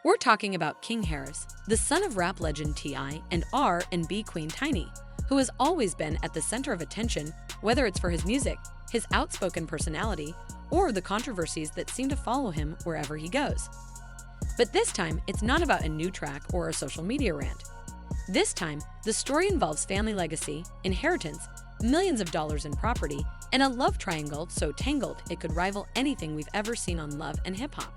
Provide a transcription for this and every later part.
We're talking about King Harris, the son of rap legend T.I. and R&B queen Tiny, who has always been at the center of attention, whether it's for his music, his outspoken personality, or the controversies that seem to follow him wherever he goes. But this time, it's not about a new track or a social media rant. This time, the story involves family legacy, inheritance, millions of dollars in property, and a love triangle so tangled it could rival anything we've ever seen on Love and Hip Hop.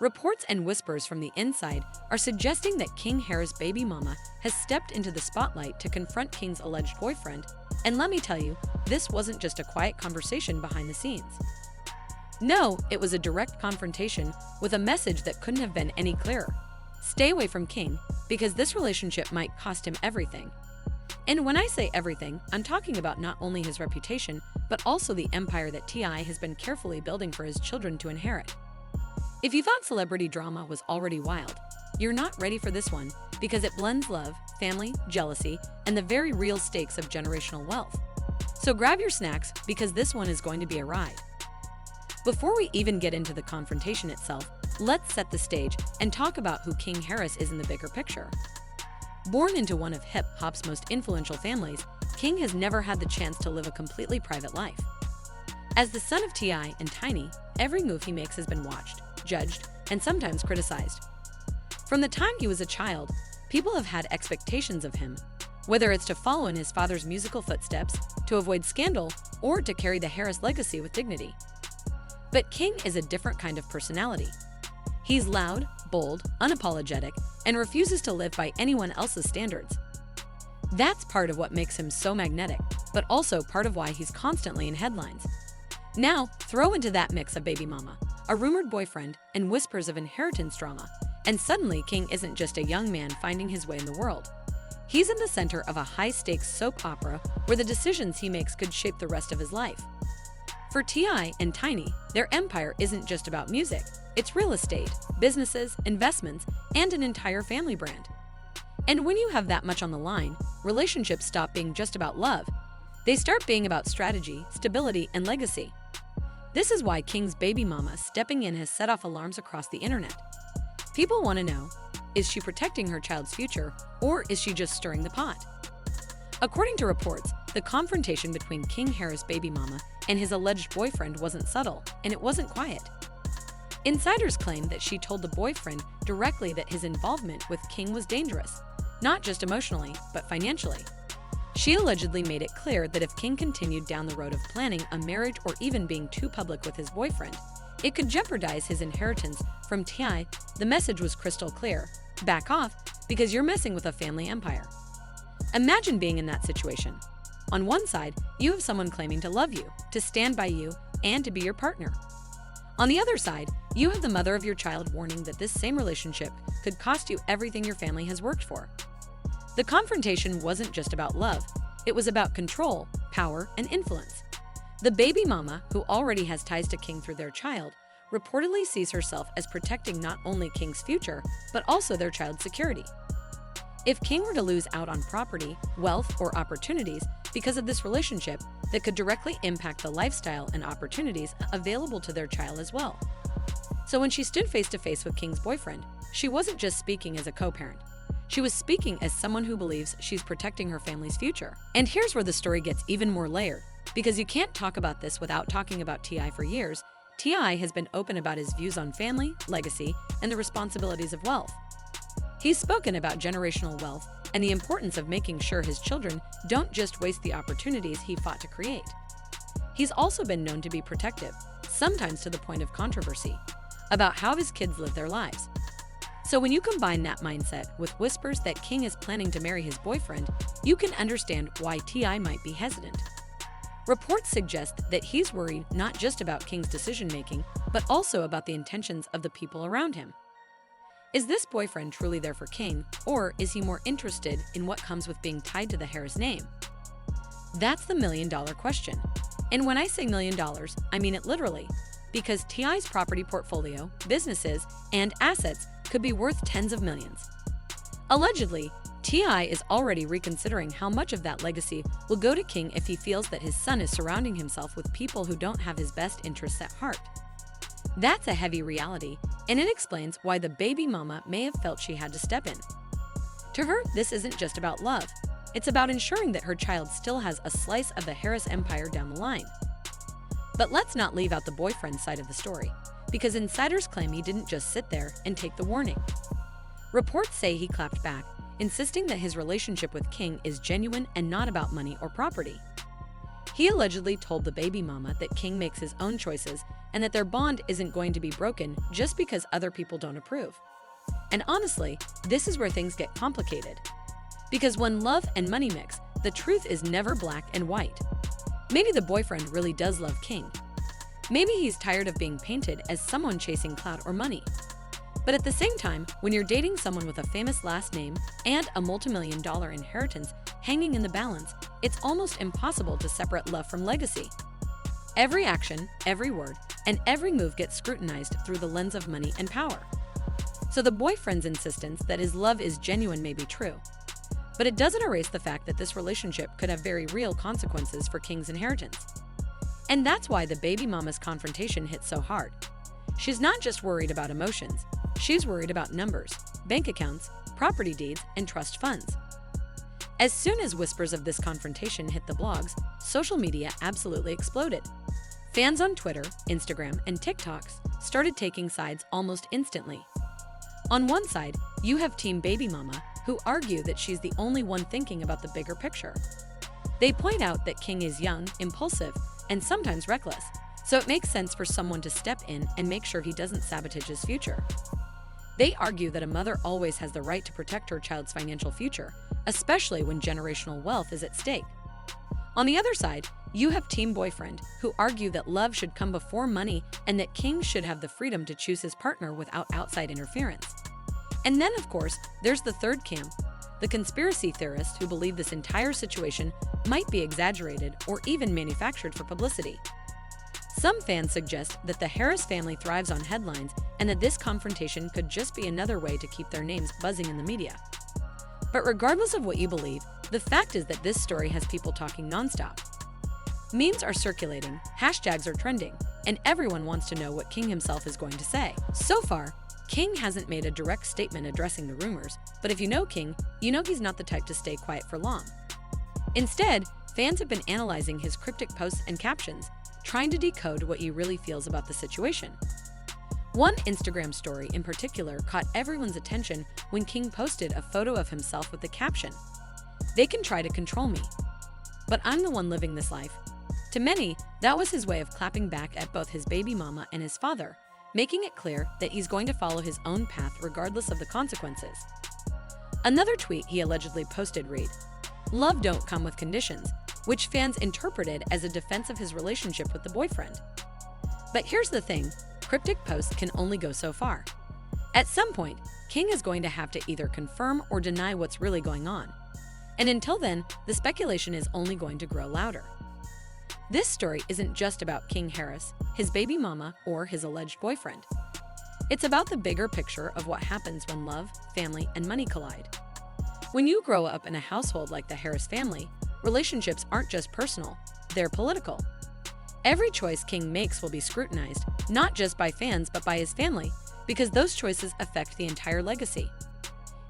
Reports and whispers from the inside are suggesting that King Harris' baby mama has stepped into the spotlight to confront King's alleged boyfriend, and let me tell you, this wasn't just a quiet conversation behind the scenes. No, it was a direct confrontation with a message that couldn't have been any clearer. Stay away from King, because this relationship might cost him everything. And when I say everything, I'm talking about not only his reputation, but also the empire that T.I. has been carefully building for his children to inherit. If you thought celebrity drama was already wild, you're not ready for this one, because it blends love, family, jealousy, and the very real stakes of generational wealth. So grab your snacks, because this one is going to be a ride. Before we even get into the confrontation itself, let's set the stage and talk about who King Harris is in the bigger picture. Born into one of hip-hop's most influential families, King has never had the chance to live a completely private life. As the son of T.I. and Tiny, every move he makes has been watched, judged, and sometimes criticized. From the time he was a child, people have had expectations of him, whether it's to follow in his father's musical footsteps, to avoid scandal, or to carry the Harris legacy with dignity. But King is a different kind of personality. He's loud, bold, unapologetic, and refuses to live by anyone else's standards. That's part of what makes him so magnetic, but also part of why he's constantly in headlines. Now, throw into that mix a baby mama, a rumored boyfriend, and whispers of inheritance drama, and suddenly King isn't just a young man finding his way in the world. He's in the center of a high-stakes soap opera where the decisions he makes could shape the rest of his life. For T.I. and Tiny, their empire isn't just about music. It's real estate, businesses, investments, and an entire family brand. And when you have that much on the line, relationships stop being just about love. They start being about strategy, stability, and legacy. This is why King's baby mama stepping in has set off alarms across the internet. People want to know, is she protecting her child's future, or is she just stirring the pot? According to reports, the confrontation between King Harris' baby mama and his alleged boyfriend wasn't subtle, and it wasn't quiet. Insiders claim that she told the boyfriend directly that his involvement with King was dangerous, not just emotionally, but financially. She allegedly made it clear that if King continued down the road of planning a marriage or even being too public with his boyfriend, it could jeopardize his inheritance from T.I. The message was crystal clear: back off, because you're messing with a family empire. Imagine being in that situation. On one side, you have someone claiming to love you, to stand by you, and to be your partner. On the other side, you have the mother of your child warning that this same relationship could cost you everything your family has worked for. The confrontation wasn't just about love, it was about control, power, and influence. The baby mama, who already has ties to King through their child, reportedly sees herself as protecting not only King's future, but also their child's security. If King were to lose out on property, wealth, or opportunities because of this relationship, that could directly impact the lifestyle and opportunities available to their child as well. So when she stood face to face with King's boyfriend, she wasn't just speaking as a co-parent. She was speaking as someone who believes she's protecting her family's future. And here's where the story gets even more layered, because you can't talk about this without talking about T.I. For years, T.I. has been open about his views on family, legacy, and the responsibilities of wealth. He's spoken about generational wealth and the importance of making sure his children don't just waste the opportunities he fought to create. He's also been known to be protective, sometimes to the point of controversy, about how his kids live their lives. So when you combine that mindset with whispers that King is planning to marry his boyfriend, you can understand why T.I. might be hesitant. Reports suggest that he's worried not just about King's decision-making, but also about the intentions of the people around him. Is this boyfriend truly there for King, or is he more interested in what comes with being tied to the Harris name? That's the million-dollar question. And when I say $1 million, I mean it literally, because T.I.'s property portfolio, businesses, and assets could be worth tens of millions. Allegedly, T.I. is already reconsidering how much of that legacy will go to King if he feels that his son is surrounding himself with people who don't have his best interests at heart. That's a heavy reality, and it explains why the baby mama may have felt she had to step in. To her, this isn't just about love. It's about ensuring that her child still has a slice of the Harris empire down the line. But let's not leave out the boyfriend's side of the story, because insiders claim he didn't just sit there and take the warning. Reports say he clapped back, insisting that his relationship with King is genuine and not about money or property. He allegedly told the baby mama that King makes his own choices and that their bond isn't going to be broken just because other people don't approve. And honestly, this is where things get complicated. Because when love and money mix, the truth is never black and white. Maybe the boyfriend really does love King. Maybe he's tired of being painted as someone chasing clout or money. But at the same time, when you're dating someone with a famous last name and a multi-million-dollar inheritance hanging in the balance, it's almost impossible to separate love from legacy. Every action, every word, and every move gets scrutinized through the lens of money and power. So the boyfriend's insistence that his love is genuine may be true, but it doesn't erase the fact that this relationship could have very real consequences for King's inheritance. And that's why the baby mama's confrontation hit so hard. She's not just worried about emotions, she's worried about numbers, bank accounts, property deeds, and trust funds. As soon as whispers of this confrontation hit the blogs, social media absolutely exploded. Fans on Twitter, Instagram, and TikToks started taking sides almost instantly. On one side, you have Team Baby Mama, who argue that she's the only one thinking about the bigger picture. They point out that King is young, impulsive, and sometimes reckless, so it makes sense for someone to step in and make sure he doesn't sabotage his future. They argue that a mother always has the right to protect her child's financial future, especially when generational wealth is at stake. On the other side, you have Team Boyfriend, who argue that love should come before money and that King should have the freedom to choose his partner without outside interference. And then, of course, there's the third camp, the conspiracy theorists who believe this entire situation might be exaggerated or even manufactured for publicity. Some fans suggest that the Harris family thrives on headlines and that this confrontation could just be another way to keep their names buzzing in the media. But regardless of what you believe, the fact is that this story has people talking nonstop. Memes are circulating, hashtags are trending, and everyone wants to know what King himself is going to say. So far, King hasn't made a direct statement addressing the rumors, but if you know King, you know he's not the type to stay quiet for long. Instead, fans have been analyzing his cryptic posts and captions, trying to decode what he really feels about the situation. One Instagram story in particular caught everyone's attention when King posted a photo of himself with the caption, "They can try to control me, but I'm the one living this life." To many, that was his way of clapping back at both his baby mama and his father, making it clear that he's going to follow his own path regardless of the consequences. Another tweet he allegedly posted read, "Love don't come with conditions," which fans interpreted as a defense of his relationship with the boyfriend. But here's the thing, cryptic posts can only go so far. At some point, King is going to have to either confirm or deny what's really going on. And until then, the speculation is only going to grow louder. This story isn't just about King Harris, his baby mama, or his alleged boyfriend. It's about the bigger picture of what happens when love, family, and money collide. When you grow up in a household like the Harris family, relationships aren't just personal, they're political. Every choice King makes will be scrutinized, not just by fans but by his family, because those choices affect the entire legacy.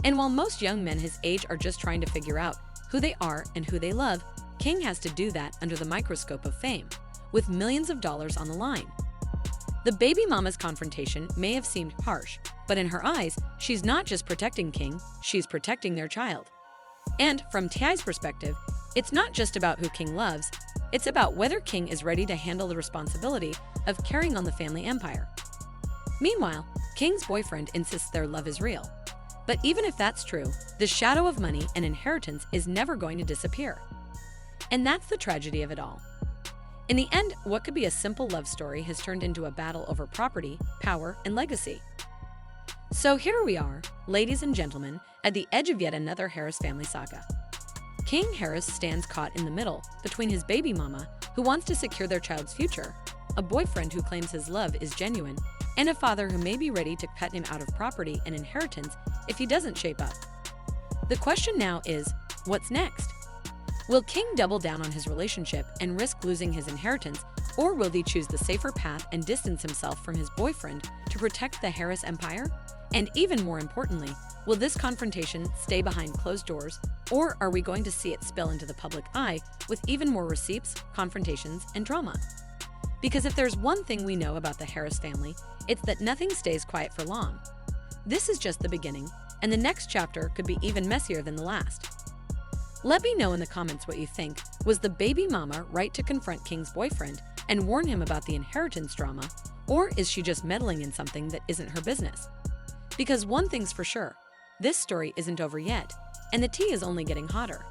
And while most young men his age are just trying to figure out who they are and who they love, King has to do that under the microscope of fame, with millions of dollars on the line. The baby mama's confrontation may have seemed harsh, but in her eyes, she's not just protecting King, she's protecting their child. And from T.I.'s perspective, it's not just about who King loves, it's about whether King is ready to handle the responsibility of carrying on the family empire. Meanwhile, King's boyfriend insists their love is real. But even if that's true, the shadow of money and inheritance is never going to disappear. And that's the tragedy of it all. In the end, what could be a simple love story has turned into a battle over property, power, and legacy. So here we are, ladies and gentlemen, at the edge of yet another Harris family saga. King Harris stands caught in the middle between his baby mama, who wants to secure their child's future, a boyfriend who claims his love is genuine, and a father who may be ready to cut him out of property and inheritance if he doesn't shape up. The question now is, what's next? Will King double down on his relationship and risk losing his inheritance, Or will he choose the safer path and distance himself from his boyfriend to protect the Harris empire? And even more importantly, will this confrontation stay behind closed doors, or are we going to see it spill into the public eye with even more receipts, confrontations, and drama? Because if there's one thing we know about the Harris family, it's that nothing stays quiet for long. This is just the beginning, and the next chapter could be even messier than the last. Let me know in the comments what you think. Was the baby mama right to confront King's boyfriend and warn him about the inheritance drama, or is she just meddling in something that isn't her business? Because one thing's for sure, this story isn't over yet, and the tea is only getting hotter.